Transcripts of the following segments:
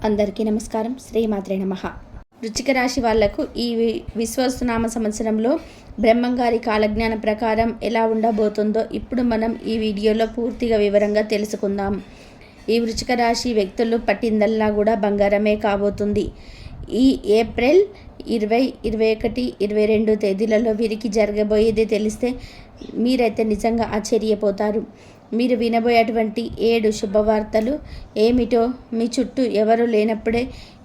అందరికీ నమస్కారం. శ్రీమాత్రే నమః. వృశ్చిక రాశి వాళ్లకు ఈ విశ్వవసునామ సంవత్సరంలో బ్రహ్మంగారి కాలజ్ఞానం ప్రకారం ఎలా ఉండబోతుందో ఇప్పుడు మనం ఈ వీడియోలో పూర్తిగా వివరంగా తెలుసుకుందాం. ఈ వృశ్చిక రాశి వ్యక్తులు పట్టిందల్లా కూడా బంగారమే కాబోతుంది. ఈ ఏప్రిల్ 20, 21, 22 తేదీలలో వీరికి జరగబోయేది తెలిస్తే మీరైతే నిజంగా ఆశ్చర్యపోతారు. మీరు వినబోయేటువంటి 7 శుభవార్తలు ఏమిటో మీ చుట్టూ ఎవరు లేనప్పుడే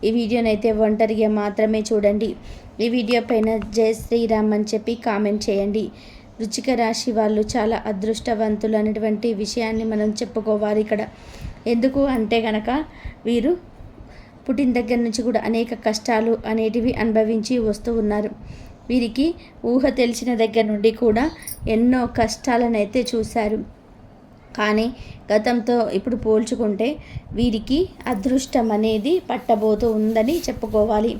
ఈ వీడియోనైతే ఒంటరిగా మాత్రమే చూడండి. ఈ వీడియో పైన జై శ్రీరామ్ అని చెప్పి కామెంట్ చేయండి. వృశ్చిక రాశి వాళ్ళు చాలా అదృష్టవంతులు అనేటువంటి విషయాన్ని మనం చెప్పుకోవాలి ఇక్కడ. ఎందుకు అంటే గనక వీరు పుట్టిన దగ్గర నుంచి కూడా అనేక కష్టాలు అనేటివి అనుభవించి వస్తూ ఉన్నారు. వీరికి ఊహ తెలిసిన దగ్గర నుండి కూడా ఎన్నో కష్టాలనైతే చూశారు. కానీ గతంతో ఇప్పుడు పోల్చుకుంటే వీరికి అదృష్టం అనేది పట్టబోతూ ఉందని చెప్పుకోవాలి.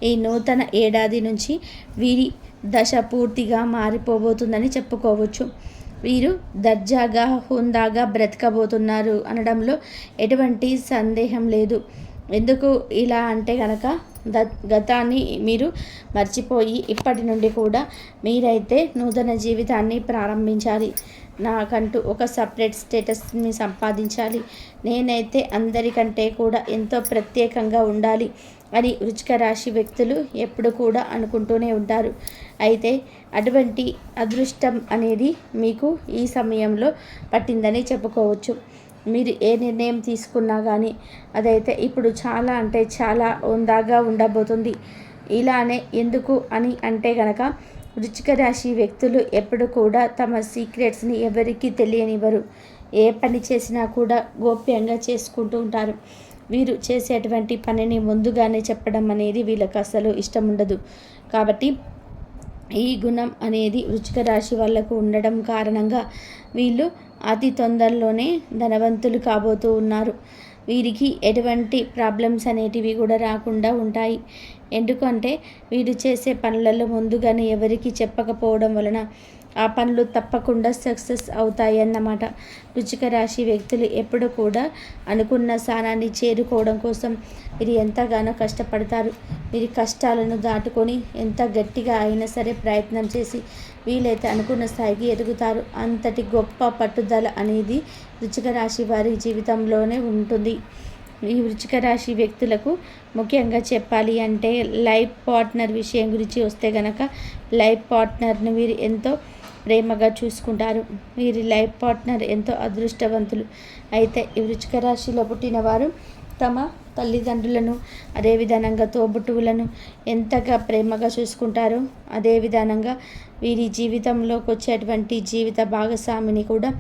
ఈ నూతన ఏడాది నుంచి వీరి దశ పూర్తిగా మారిపోబోతుందని చెప్పుకోవచ్చు. వీరు దర్జాగా హుందాగా బ్రతకబోతున్నారు అనడంలో ఎటువంటి సందేహం లేదు. ఎందుకు ఇలా అంటే కనుక గతాన్ని మీరు మర్చిపోయి ఇప్పటి నుండి కూడా మీరైతే నూతన జీవితాన్ని ప్రారంభించాలి. నాకంటూ ఒక సపరేట్ స్టేటస్ని సంపాదించాలి, నేనైతే అందరికంటే కూడా ఎంతో ప్రత్యేకంగా ఉండాలి అని వృశ్చిక రాశి వ్యక్తులు ఎప్పుడు కూడా అనుకుంటూనే ఉంటారు. అయితే అటువంటి అదృష్టం అనేది మీకు ఈ సమయంలో పట్టిందని చెప్పుకోవచ్చు. మీరు ఏ నిర్ణయం తీసుకున్నా కానీ అదైతే ఇప్పుడు చాలా అంటే చాలా హుందాగా ఉండబోతుంది. ఇలానే ఎందుకు అని అంటే గనక వృశ్చిక రాశి వ్యక్తులు ఎప్పుడు కూడా తమ సీక్రెట్స్ని ఎవరికీ తెలియనివ్వరు. ఏ పని చేసినా కూడా గోప్యంగా చేసుకుంటూ ఉంటారు. వీరు చేసేటువంటి పనిని ముందుగానే చెప్పడం అనేది వీళ్ళకి అసలు ఇష్టం ఉండదు. కాబట్టి ఈ గుణం అనేది వృశ్చిక రాశి వాళ్ళకు ఉండడం కారణంగా వీళ్ళు అతి తొందరలోనే ధనవంతులు కాబోతూ ఉన్నారు. వీరికి ఎటువంటి ప్రాబ్లమ్స్ అనేటివి కూడా రాకుండా ఉంటాయి. ఎందుకంటే వీరు చేసే పనులలో ముందుగానే ఎవరికి చెప్పకపోవడం వలన ఆ పనులు తప్పకుండా సక్సెస్ అవుతాయి అన్నమాట. వృశ్చిక రాశి వ్యక్తులు ఎప్పుడు కూడా అనుకున్న స్థానాన్ని చేరుకోవడం కోసం వీరు ఎంతగానో కష్టపడతారు. వీరి కష్టాలను దాటుకొని ఎంత గట్టిగా అయినా సరే ప్రయత్నం చేసి వీలైతే అనుకున్న స్థాయికి ఎదుగుతారు. అంతటి గొప్ప పట్టుదల అనేది వృశ్చిక రాశి వారి జీవితంలోనే ఉంటుంది. ఈ వృశ్చిక రాశి వ్యక్తులకు ముఖ్యంగా చెప్పాలి అంటే లైఫ్ పార్ట్నర్ విషయం గురించి వస్తే గనక లైఫ్ పార్ట్నర్ని వీరు ఎంతో ప్రేమగా చూసుకుంటారు. వీరి లైఫ్ పార్ట్నర్ ఎంతో అదృష్టవంతులు. అయితే ఈ వృశ్చిక రాశిలో పుట్టిన వారు తమ తల్లిదండ్రులను అదేవిధంగా తోబుట్టువులను ఎంతగా ప్రేమగా చూసుకుంటారో అదే విధానంగా వీరి జీవితంలోకి వచ్చేటువంటి జీవిత భాగస్వామిని కూడా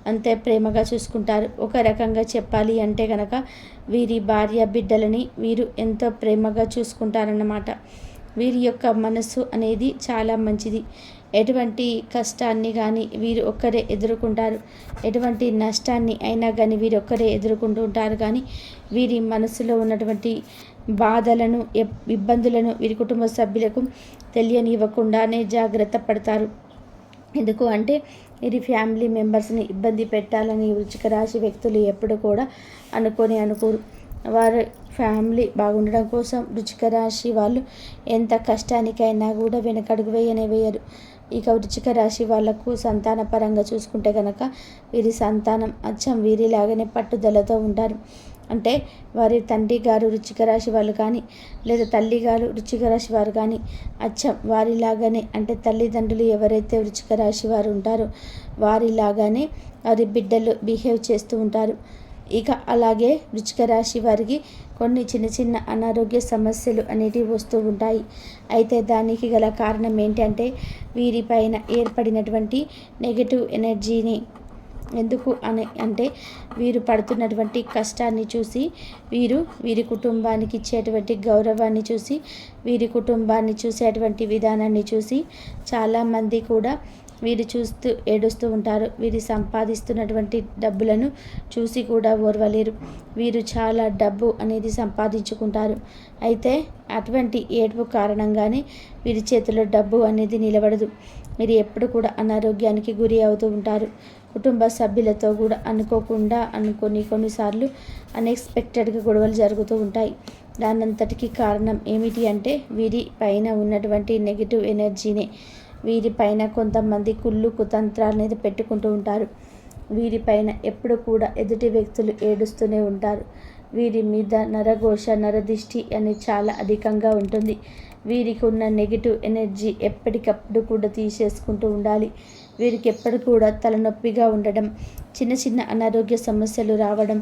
అంతే ప్రేమగా చూసుకుంటారు. ఒక రకంగా చెప్పాలి అంటే కనుక వీరి భార్య బిడ్డలని వీరు ఎంతో ప్రేమగా చూసుకుంటారన్నమాట. వీరి యొక్క మనస్సు అనేది చాలా మంచిది. ఎటువంటి కష్టాన్ని కానీ వీరు ఒక్కరే ఎదుర్కొంటారు. ఎటువంటి నష్టాన్ని అయినా కానీ వీరు ఒక్కరే ఎదుర్కొంటూ ఉంటారు. కానీ వీరి మనసులో ఉన్నటువంటి బాధలను ఇబ్బందులను వీరి కుటుంబ సభ్యులకు తెలియనివ్వకుండానే జాగ్రత్త పడతారు. ఎందుకు అంటే వీరి ఫ్యామిలీ మెంబర్స్ని ఇబ్బంది పెట్టాలని వృశ్చిక రాశి వ్యక్తులు ఎప్పుడు కూడా అనుకోరు. వారి ఫ్యామిలీ బాగుండడం కోసం వృశ్చిక రాశి వాళ్ళు ఎంత కష్టానికైనా కూడా వెనకడుగు వేయరు. ఇక వృశ్చిక రాశి వాళ్లకు సంతాన పరంగా చూసుకుంటే కనుక వీరి సంతానం అచ్చం వీరిలాగానే పట్టుదలతో ఉంటారు. అంటే వారి తండ్రి గారు వృశ్చిక రాశి వాళ్ళు కానీ లేదా తల్లి గారు వృశ్చిక రాశి వారు కానీ అచ్చం వారిలాగానే అంటే తల్లిదండ్రులు ఎవరైతే వృశ్చిక రాశి వారు ఉంటారో వారిలాగానే వారి బిడ్డలు బిహేవ్ చేస్తూ ఉంటారు. ఇక అలాగే వృశ్చిక రాశి వారికి కొన్ని చిన్న చిన్న అనారోగ్య సమస్యలు అనేటివి వస్తూ ఉంటాయి. అయితే దానికి గల కారణం ఏంటంటే వీరిపైన ఏర్పడినటువంటి నెగటివ్ ఎనర్జీని. ఎందుకు అని అంటే వీరు పడుతున్నటువంటి కష్టాన్ని చూసి వీరి కుటుంబానికి ఇచ్చేటువంటి గౌరవాన్ని చూసి వీరి కుటుంబాన్ని చూసేటువంటి విధానాన్ని చూసి చాలామంది కూడా వీరు చూస్తూ ఏడుస్తూ ఉంటారు. వీరు సంపాదిస్తున్నటువంటి డబ్బులను చూసి కూడా ఓర్వలేరు. వీరు చాలా డబ్బు అనేది సంపాదించుకుంటారు. అయితే అటువంటి ఏడుపు కారణంగానే వీరి చేతిలో డబ్బు అనేది నిలబడదు. వీరు ఎప్పుడు కూడా అనారోగ్యానికి గురి అవుతూ ఉంటారు. కుటుంబ సభ్యులతో కూడా అనుకోకుండా కొన్నిసార్లు అన్ఎక్స్పెక్టెడ్గా గొడవలు జరుగుతూ ఉంటాయి. దానంతటికీ కారణం ఏమిటి అంటే వీరి పైన ఉన్నటువంటి నెగిటివ్ ఎనర్జీనే. వీరిపైన కొంతమంది కుళ్ళు కుతంత్రాలు అనేది పెట్టుకుంటూ ఉంటారు. వీరిపైన ఎప్పుడు కూడా ఎదుటి వ్యక్తులు ఏడుస్తూనే ఉంటారు. వీరి మీద నరఘోష నరదిష్టి అనేది చాలా అధికంగా ఉంటుంది. వీరికి ఉన్న నెగిటివ్ ఎనర్జీ ఎప్పటికప్పుడు కూడా తీసేసుకుంటూ ఉండాలి. వీరికి ఎప్పుడు కూడా తలనొప్పిగా ఉండడం, చిన్న చిన్న అనారోగ్య సమస్యలు రావడం,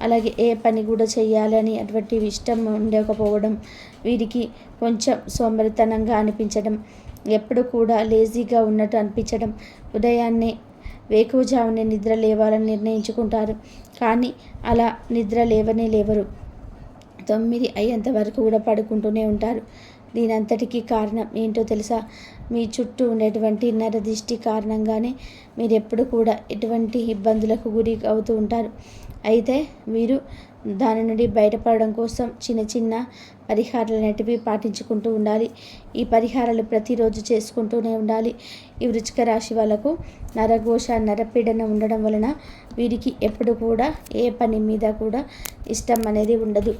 అలాగే ఏ పని కూడా చేయాలని అటువంటి ఇష్టం ఉండకపోవడం, వీరికి కొంచెం సోమరితనంగా అనిపించడం, ఎప్పుడు కూడా లేజీగా ఉన్నట్టు అనిపించడం, ఉదయాన్నే వేకువజామునే నిద్ర లేవాలని నిర్ణయించుకుంటారు. కానీ అలా నిద్ర లేవరు. 9 అయ్యేంత వరకు కూడా పడుకుంటూనే ఉంటారు. దీనంతటికీ కారణం ఏంటో తెలుసా? మీ చుట్టూ ఉండేటువంటి నరదిష్టి కారణంగానే మీరు ఎప్పుడు కూడా ఎటువంటి ఇబ్బందులకు గురి అవుతూ ఉంటారు. అయితే మీరు దాని నుండి బయటపడడం కోసం చిన్న చిన్న పరిహారాలు అనేటివి పాటించుకుంటూ ఉండాలి. ఈ పరిహారాలు ప్రతిరోజు చేసుకుంటూనే ఉండాలి. ఈ వృశ్చిక రాశి వాళ్ళకు నరఘోష నరపీడన ఉండడం వలన వీరికి ఎప్పుడు కూడా ఏ పని మీద కూడా ఇష్టం అనేది ఉండదు.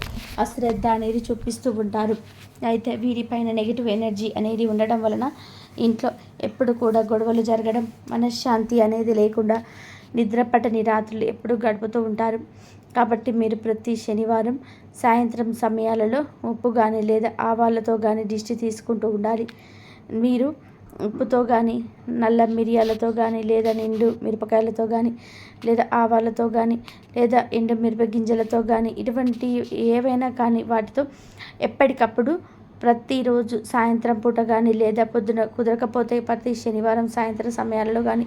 అశ్రద్ధ అనేది చూపిస్తూ ఉంటారు. అయితే వీరిపైన నెగిటివ్ ఎనర్జీ అనేది ఉండడం వలన ఇంట్లో ఎప్పుడు కూడా గొడవలు జరగడం, మనశ్శాంతి అనేది లేకుండా నిద్రపట్టని రాత్రులు ఎప్పుడు గడుపుతూ ఉంటారు. కాబట్టి మీరు ప్రతి శనివారం సాయంత్రం సమయాలలో ఉప్పు కానీ లేదా ఆవాలతో కానీ దిష్టి తీసుకుంటూ ఉండాలి. మీరు ఉప్పుతో కానీ నల్ల మిరియాలతో కానీ లేదా నిండు మిరపకాయలతో కానీ లేదా ఆవాలతో కానీ లేదా ఎండు మిరప గింజలతో కానీ ఇటువంటి ఏవైనా కానీ వాటితో ఎప్పటికప్పుడు ప్రతిరోజు సాయంత్రం పూట కానీ లేదా పొద్దున కుదరకపోతే ప్రతి శనివారం సాయంత్రం సమయాలలో కానీ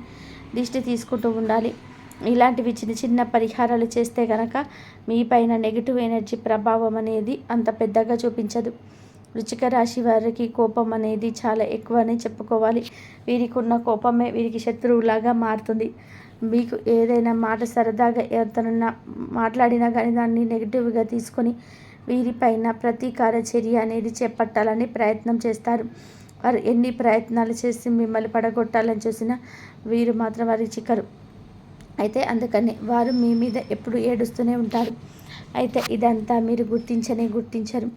దిష్టి తీసుకుంటూ ఉండాలి. ఇలాంటివి చిన్న చిన్న పరిహారాలు చేస్తే కనుక మీ పైన నెగిటివ్ ఎనర్జీ ప్రభావం అనేది అంత పెద్దగా చూపించదు. వృశ్చిక రాశి వారికి కోపం అనేది చాలా ఎక్కువనే చెప్పుకోవాలి. వీరికి ఉన్న కోపమే వీరికి శత్రువులాగా మారుతుంది. మీకు ఏదైనా మాట సరదాగా ఎవరితోనన్నా మాట్లాడినా కానీ దాన్ని నెగిటివ్గా తీసుకొని వీరిపైన ప్రతీకార చర్య అనేది చేపట్టాలని ప్రయత్నం చేస్తారు. వారు ఎన్ని ప్రయత్నాలు చేసి మిమ్మల్ని పడగొట్టాలని చూసినా వీరు మాత్రం వారికి చిక్కరు. అయితే అందుకని వారు మీ మీద ఎప్పుడు ఏడుస్తూనే ఉంటారు. అయితే ఇదంతా మీరు గుర్తించరు.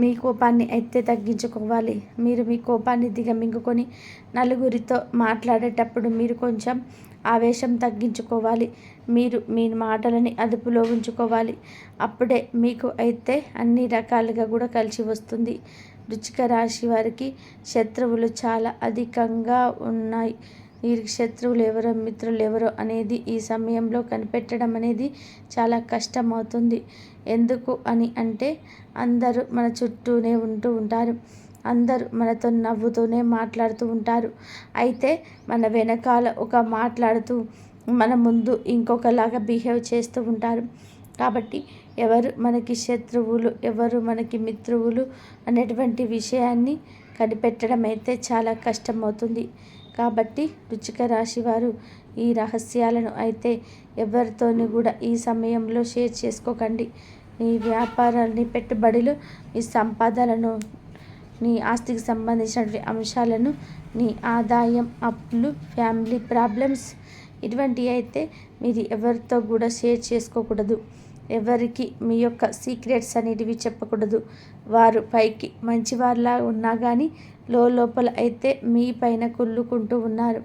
మీ కోపాన్ని అయితే తగ్గించుకోవాలి. మీరు మీ కోపాన్ని దిగమింగుకొని నలుగురితో మాట్లాడేటప్పుడు మీరు కొంచెం ఆవేశం తగ్గించుకోవాలి. మీరు మీ మాటలని అదుపులో ఉంచుకోవాలి. అప్పుడే మీకు అయితే అన్ని రకాలుగా కూడా కలిసి వస్తుంది. వృశ్చిక రాశి వారికి శత్రువులు చాలా అధికంగా ఉన్నాయి. వీరికి శత్రువులు ఎవరో మిత్రులు ఎవరో అనేది ఈ సమయంలో కనిపెట్టడం అనేది చాలా కష్టమవుతుంది. ఎందుకు అని అంటే అందరూ మన చుట్టూనే ఉంటూ ఉంటారు. అందరూ మనతో నవ్వుతూనే మాట్లాడుతూ ఉంటారు. అయితే మన వెనకాల ఒక మాట్లాడుతూ మన ముందు ఇంకొకలాగా బిహేవ్ చేస్తూ ఉంటారు. కాబట్టి ఎవరు మనకి శత్రువులు ఎవరు మనకి మిత్రువులు అనేటువంటి విషయాన్ని కనిపెట్టడం అయితే చాలా కష్టమవుతుంది. కాబట్టి వృశ్చిక రాశి వారు ఈ రహస్యాలను అయితే ఎవరితోని కూడా ఈ సమయంలో షేర్ చేసుకోకండి. మీ వ్యాపారాన్ని పెట్టుబడులు మీ సంపాదనను నీ ఆస్తికి సంబంధించినటువంటి అంశాలను నీ ఆదాయం అప్పులు ఫ్యామిలీ ప్రాబ్లమ్స్ ఇటువంటివి అయితే మీరు ఎవరితో కూడా షేర్ చేసుకోకూడదు. ఎవరికి మీ యొక్క సీక్రెట్స్ అనేటివి చెప్పకూడదు. వారు పైకి మంచివారిలా ఉన్నా కానీ లోపల అయితే మీ పైన కుళ్ళుకుంటూ ఉన్నారు.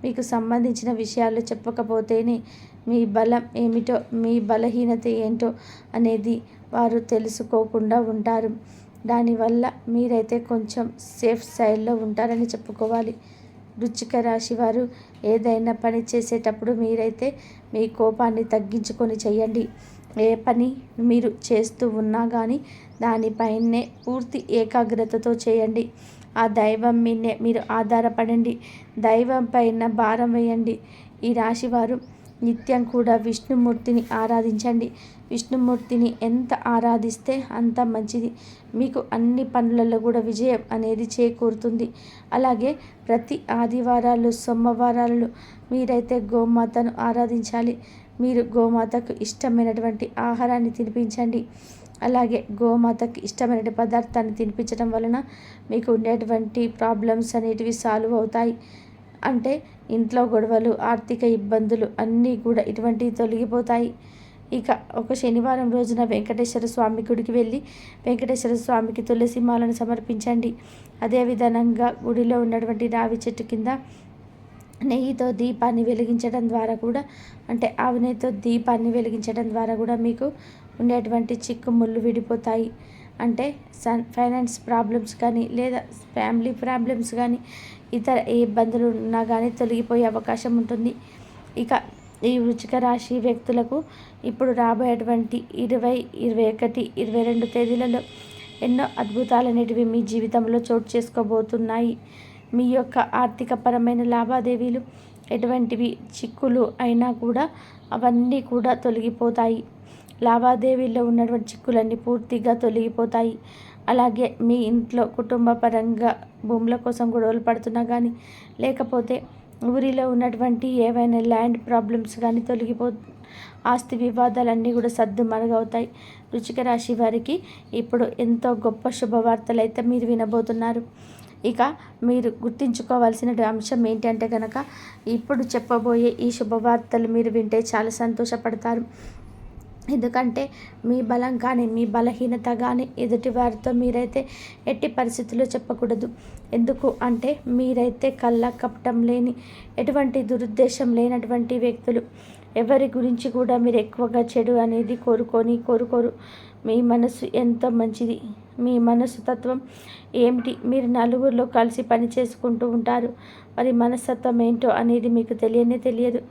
మీకు సంబంధించిన విషయాలు చెప్పకపోతేనే మీ బలం ఏమిటో మీ బలహీనత ఏంటో అనేది వారు తెలుసుకోకుండా ఉంటారు. దానివల్ల మీరైతే కొంచెం సేఫ్ సైడ్లో ఉంటారని చెప్పుకోవాలి. వృశ్చిక రాశి వారు ఏదైనా పని చేసేటప్పుడు మీరైతే మీ కోపాన్ని తగ్గించుకొని చేయండి. ఏ పని మీరు చేస్తూ ఉన్నా కానీ దానిపైనే పూర్తి ఏకాగ్రతతో చేయండి. ఆ దైవం మీదే మీరు ఆధారపడండి. దైవం పైన భారం వేయండి. ఈ రాశివారు నిత్యం కూడా విష్ణుమూర్తిని ఆరాధించండి. విష్ణుమూర్తిని ఎంత ఆరాధిస్తే అంత మంచిది. మీకు అన్ని పనులలో కూడా విజయం అనేది చేకూరుతుంది. అలాగే ప్రతి ఆదివారాలు, సోమవారాలు మీరైతే గోమాతను ఆరాధించాలి. మీరు గోమాతకు ఇష్టమైనటువంటి ఆహారాన్ని తినిపించండి. అలాగే గోమాతకి ఇష్టమైన పదార్థాన్ని తినిపించడం వలన మీకు ఉండేటువంటి ప్రాబ్లమ్స్ అనేటివి సాల్వ్ అవుతాయి. అంటే ఇంట్లో గొడవలు, ఆర్థిక ఇబ్బందులు అన్నీ కూడా ఇటువంటివి తొలగిపోతాయి. ఇక ఒక శనివారం రోజున వెంకటేశ్వర స్వామి గుడికి వెళ్ళి వెంకటేశ్వర స్వామికి తులసి మాలను సమర్పించండి. అదేవిధంగా గుడిలో ఉన్నటువంటి రావి చెట్టు కింద నెయ్యితో దీపాన్ని వెలిగించడం ద్వారా కూడా, అంటే ఆవు నెయ్యితో దీపాన్ని వెలిగించడం ద్వారా కూడా మీకు ఉండేటువంటి చిక్కుముళ్ళు విడిపోతాయి. అంటే ఫైనాన్స్ ప్రాబ్లమ్స్ కానీ, లేదా ఫ్యామిలీ ప్రాబ్లమ్స్ కానీ, ఇతర ఏ ఇబ్బందులు ఉన్నా కానీ తొలగిపోయే అవకాశం ఉంటుంది. ఇక ఈ వృశ్చిక రాశి వ్యక్తులకు ఇప్పుడు రాబోయేటువంటి 20, 21, 22 తేదీలలో ఎన్నో అద్భుతాలు అనేటివి మీ జీవితంలో చోటు చేసుకోబోతున్నాయి. మీ యొక్క ఆర్థికపరమైన లావాదేవీలు ఎటువంటివి చిక్కులు అయినా కూడా అవన్నీ కూడా తొలగిపోతాయి. లావాదేవీల్లో ఉన్నటువంటి చిక్కులన్నీ పూర్తిగా తొలగిపోతాయి. అలాగే మీ ఇంట్లో కుటుంబ పరంగా భూముల కోసం గొడవలు పడుతున్నా కానీ, లేకపోతే ఊరిలో ఉన్నటువంటి ఏవైనా ల్యాండ్ ప్రాబ్లమ్స్ కానీ ఆస్తి వివాదాలన్నీ కూడా సద్దుమణుగవుతాయి. వృశ్చిక రాశి వారికి ఇప్పుడు ఎంతో గొప్ప శుభవార్తలు అయితే మీరు వినబోతున్నారు. ఇక మీరు గుర్తుంచుకోవాల్సిన అంశం ఏంటంటే కనుక, ఇప్పుడు చెప్పబోయే ఈ శుభవార్తలు మీరు వింటే చాలా సంతోషపడతారు. ఎందుకంటే మీ బలం కానీ, మీ బలహీనత కానీ ఎదుటి వారితో మీరైతే ఎట్టి పరిస్థితుల్లో చెప్పకూడదు. ఎందుకు అంటే మీరైతే కళ్ళ కపటం లేని, ఎటువంటి దురుద్దేశం లేనటువంటి వ్యక్తులు. ఎవరి గురించి కూడా మీరు ఎక్కువగా చెడు అనేది కోరుకోరు. మీ మనసు ఎంతో మంచిది. మీ మనసు తత్వం ఏమిటి? మీరు నలుగురిలో కలిసి పని చేసుకుంటూ ఉంటారు. మరి మనస్తత్వం ఏంటో అనేది మీకు తెలియదు.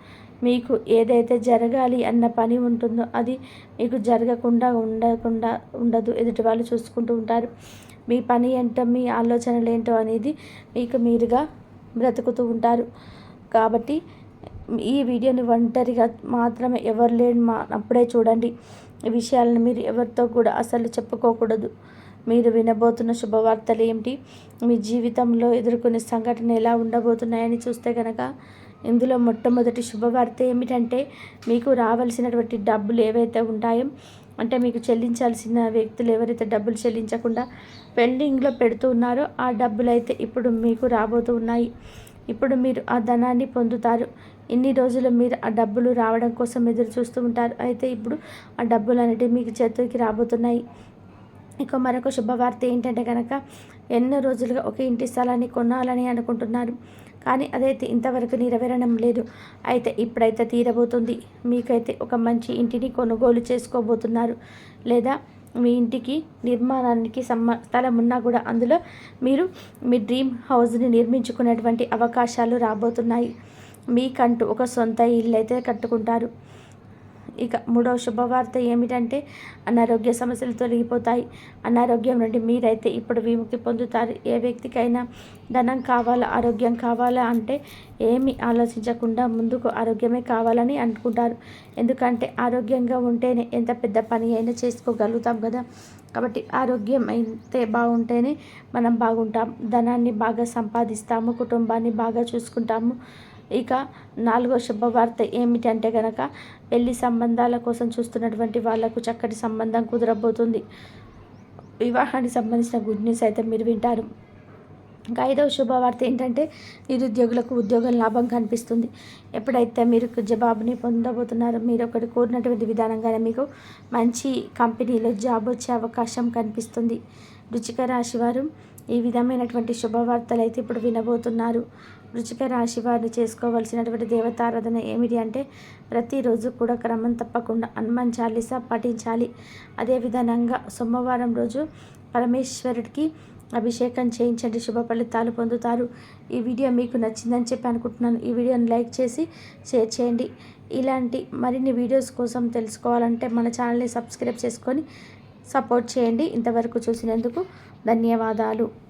మీకు ఏదైతే జరగాలి అన్న పని ఉంటుందో అది మీకు జరగకుండా ఉండదు. ఎదుటి వాళ్ళు చూసుకుంటూ ఉంటారు. మీ పని ఏంటో, మీ ఆలోచనలు ఏంటో అనేది మీకు మీరుగా బ్రతుకుతూ ఉంటారు. కాబట్టి ఈ వీడియోని ఒంటరిగా మాత్రమే ఎవరు లేని అప్పుడే చూడండి. ఈ విషయాలను మీరు ఎవరితో కూడా అసలు చెప్పుకోకూడదు. మీరు వినబోతున్న శుభవార్తలు ఏమిటి, మీ జీవితంలో ఎదుర్కొనే సంఘటన ఎలా ఉండబోతున్నాయని చూస్తే కనుక, ఇందులో మొట్టమొదటి శుభవార్త ఏమిటంటే, మీకు రావాల్సినటువంటి డబ్బులు ఏవైతే ఉంటాయో, అంటే మీకు చెల్లించాల్సిన వ్యక్తులు ఎవరైతే డబ్బులు చెల్లించకుండా పెండింగ్లో పెడుతూ ఉన్నారో ఆ డబ్బులు అయితే ఇప్పుడు మీకు రాబోతూ ఉన్నాయి. ఇప్పుడు మీరు ఆ ధనాన్ని పొందుతారు. ఇన్ని రోజులు మీరు ఆ డబ్బులు రావడం కోసం ఎదురు చూస్తూ ఉంటారు. అయితే ఇప్పుడు ఆ డబ్బులు అనేటివి మీకు చేతికి రాబోతున్నాయి. ఇక మరొక శుభవార్త ఏంటంటే కనుక, ఎన్నో రోజులుగా ఒక ఇంటి స్థలాన్ని కొనాలని అనుకుంటున్నారు. కానీ అదైతే ఇంతవరకు నెరవేరడం లేదు. అయితే ఇప్పుడైతే తీరబోతుంది. మీకైతే ఒక మంచి ఇంటిని కొనుగోలు చేసుకోబోతున్నారు. లేదా మీ ఇంటికి నిర్మాణానికి స్థలం ఉన్నా కూడా అందులో మీరు మీ డ్రీమ్ హౌస్ని నిర్మించుకునేటువంటి అవకాశాలు రాబోతున్నాయి. మీకంటూ ఒక సొంత ఇల్లు అయితే కట్టుకుంటారు. ఇక మూడవ శుభవార్త ఏమిటంటే, అనారోగ్య సమస్యలు తొలగిపోతాయి. అనారోగ్యం నుండి మీరైతే ఇప్పుడు విముక్తి పొందుతారు. ఏ వ్యక్తికైనా ధనం కావాలా, ఆరోగ్యం కావాలా అంటే ఏమీ ఆలోచించకుండా ముందుకు ఆరోగ్యమే కావాలని అనుకుంటారు. ఎందుకంటే ఆరోగ్యంగా ఉంటేనే ఎంత పెద్ద పని అయినా చేసుకోగలుగుతాం కదా. కాబట్టి ఆరోగ్యం అయితే బాగుంటేనే మనం బాగుంటాం, ధనాన్ని బాగా సంపాదిస్తాము, కుటుంబాన్ని బాగా చూసుకుంటాము. ఇక నాలుగో శుభవార్త ఏమిటంటే కనుక, పెళ్లి సంబంధాల కోసం చూస్తున్నటువంటి వాళ్లకు చక్కటి సంబంధం కుదరబోతుంది. వివాహానికి సంబంధించిన గుడ్ న్యూస్ అయితే మీరు వింటారు. ఇంకా ఐదవ శుభవార్త ఏంటంటే, నిరుద్యోగులకు ఉద్యోగం లాభం కనిపిస్తుంది. ఎప్పుడైతే మీరు జవాబుని పొందబోతున్నారో, మీరు ఒకటి కోరినటువంటి విధానంగానే మీకు మంచి కంపెనీలో జాబ్ వచ్చే అవకాశం కనిపిస్తుంది. వృశ్చిక రాశి వారు ఈ విధమైనటువంటి శుభవార్తలు అయితే ఇప్పుడు వినబోతున్నారు. వృశ్చిక రాశి వారు చేసుకోవాల్సినటువంటి దేవతారాధన ఏమిటి అంటే, ప్రతిరోజు కూడా క్రమం తప్పకుండా హనుమాన్ చాలీసా పఠించాలి. అదేవిధంగా సోమవారం రోజు పరమేశ్వరుడికి అభిషేకం చేయించండి, శుభ ఫలితాలు పొందుతారు. ఈ వీడియో మీకు నచ్చిందని చెప్పి అనుకుంటున్నాను. ఈ వీడియోని లైక్ చేసి షేర్ చేయండి. ఇలాంటి మరిన్ని వీడియోస్ కోసం తెలుసుకోవాలంటే మన ఛానల్ని సబ్స్క్రైబ్ చేసుకొని సపోర్ట్ చేయండి. ఇంతవరకు చూసినందుకు ధన్యవాదాలు.